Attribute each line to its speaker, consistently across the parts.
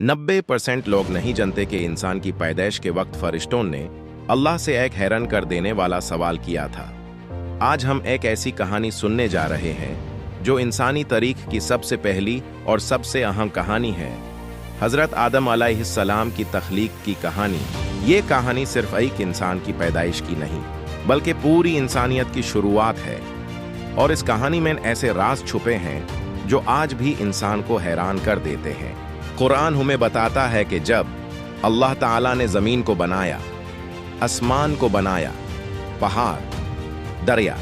Speaker 1: 90% लोग नहीं जानते कि इंसान की पैदाइश के वक्त फरिश्तों ने अल्लाह से एक हैरान कर देने वाला सवाल किया था। आज हम एक ऐसी कहानी सुनने जा रहे हैं जो इंसानी तारीख की सबसे पहली और सबसे अहम कहानी है, हज़रत आदम अलैहिस्सलाम की तख्लीक की कहानी। ये कहानी सिर्फ एक इंसान की पैदाइश की नहीं, बल्कि पूरी इंसानियत की शुरुआत है। और इस कहानी में ऐसे राज छुपे हैं जो आज भी इंसान को हैरान कर देते हैं। कुरान हमें बताता है कि जब अल्लाह ताला ने ज़मीन को बनाया, आसमान को बनाया, पहाड़, दरिया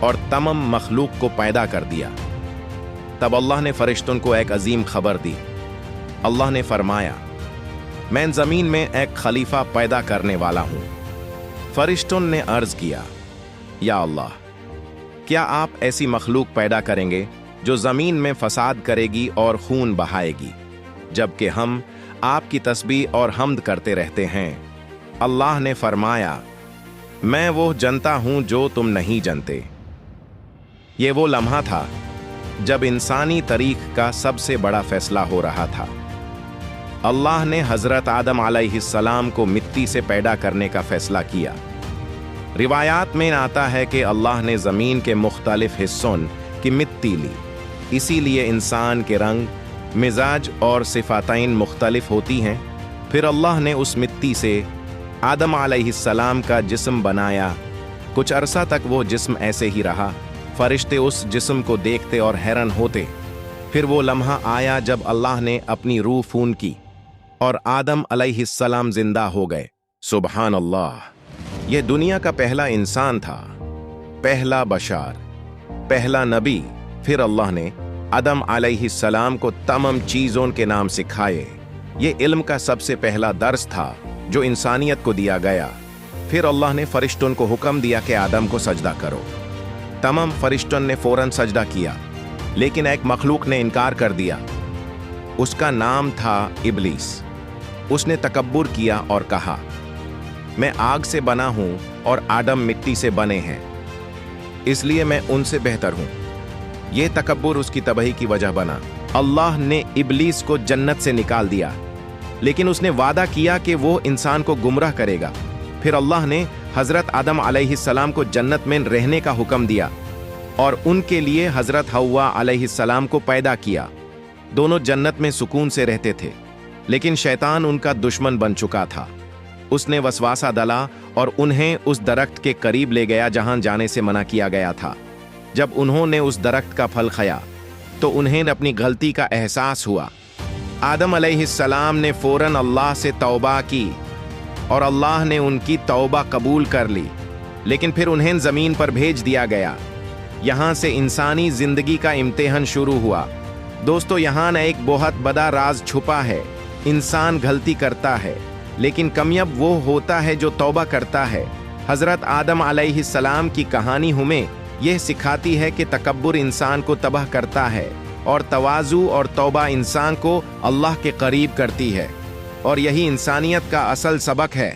Speaker 1: और तमाम मखलूक को पैदा कर दिया, तब अल्लाह ने फरिश्तों को एक अजीम खबर दी। अल्लाह ने फरमाया, मैं ज़मीन में एक खलीफा पैदा करने वाला हूँ। फरिश्तों ने अर्ज़ किया, या अल्लाह, क्या आप ऐसी मखलूक पैदा करेंगे जो ज़मीन में फसाद करेगी और खून बहाएगी, जबकि हम आपकी तस्बीह और हम्द करते रहते हैं। अल्लाह ने फरमाया, मैं वो जनता हूं जो तुम नहीं जानते। ये वो लम्हा था जब इंसानी तारीख का सबसे बड़ा फैसला हो रहा था। अल्लाह ने हज़रत आदम अलैहिस्सलाम को मिट्टी से पैदा करने का फैसला किया। रिवायात में आता है कि अल्लाह ने ज़मीन के मुख्तलिफ हिस्सों की मिट्टी ली, इसीलिए इंसान के रंग, मिजाज और सिफातैन मुख्तलिफ होती हैं। फिर अल्लाह ने उस मिट्टी से आदम अलैहिस्सलाम का जिस्म बनाया। कुछ अरसा तक वो जिस्म ऐसे ही रहा। फरिश्ते उस जिस्म को देखते और हैरान होते। फिर वो लम्हा आया जब अल्लाह ने अपनी रूह फून की और आदम अलैहिस्सलाम जिंदा हो गए। सुबहान अल्लाह, ये दुनिया का पहला इंसान था, पहला बशार, पहला नबी। फिर अल्लाह ने आदम अलैहिस्सलाम को तमाम चीज़ों के नाम सिखाए। ये इल्म का सबसे पहला दर्स था जो इंसानियत को दिया गया। फिर अल्लाह ने फरिश्तों को हुक्म दिया कि आदम को सजदा करो। तमाम फरिश्तों ने फौरन सजदा किया, लेकिन एक मखलूक ने इनकार कर दिया। उसका नाम था इब्लीस। उसने तकब्बुर किया और कहा, मैं आग से बना हूं और आदम मिट्टी से बने हैं, इसलिए मैं उनसे बेहतर हूं। यह तकब्बुर उसकी तबाही की वजह बना। अल्लाह ने इब्लीस को जन्नत से निकाल दिया, लेकिन उसने वादा किया कि वो इंसान को गुमराह करेगा। फिर अल्लाह ने हज़रत आदम अलैहिस्सलाम को जन्नत में रहने का हुक्म दिया और उनके लिए हज़रत हव्वा अलैहिस्सलाम को पैदा किया। दोनों जन्नत में सुकून से रहते थे, लेकिन शैतान उनका दुश्मन बन चुका था। उसने वसवासा डाला और उन्हें उस दरख्त के करीब ले गया जहां जाने से मना किया गया था। जब उन्होंने उस दरख्त का फल खाया तो उन्हें अपनी गलती का एहसास हुआ। आदम अलैहिस्सलाम ने फौरन अल्लाह से तौबा की और अल्लाह ने उनकी तौबा कबूल कर ली, लेकिन फिर उन्हें ज़मीन पर भेज दिया गया। यहाँ से इंसानी ज़िंदगी का इम्तिहान शुरू हुआ। दोस्तों, यहाँ न एक बहुत बड़ा राज छुपा है। इंसान गलती करता है, लेकिन कामयाब वो होता है जो तौबा करता है। हज़रत आदम अलैहिस्सलाम की कहानी हमें यह सिखाती है कि तकब्बुर इंसान को तबाह करता है और तवाज़ु और तौबा इंसान को अल्लाह के करीब करती है। और यही इंसानियत का असल सबक है।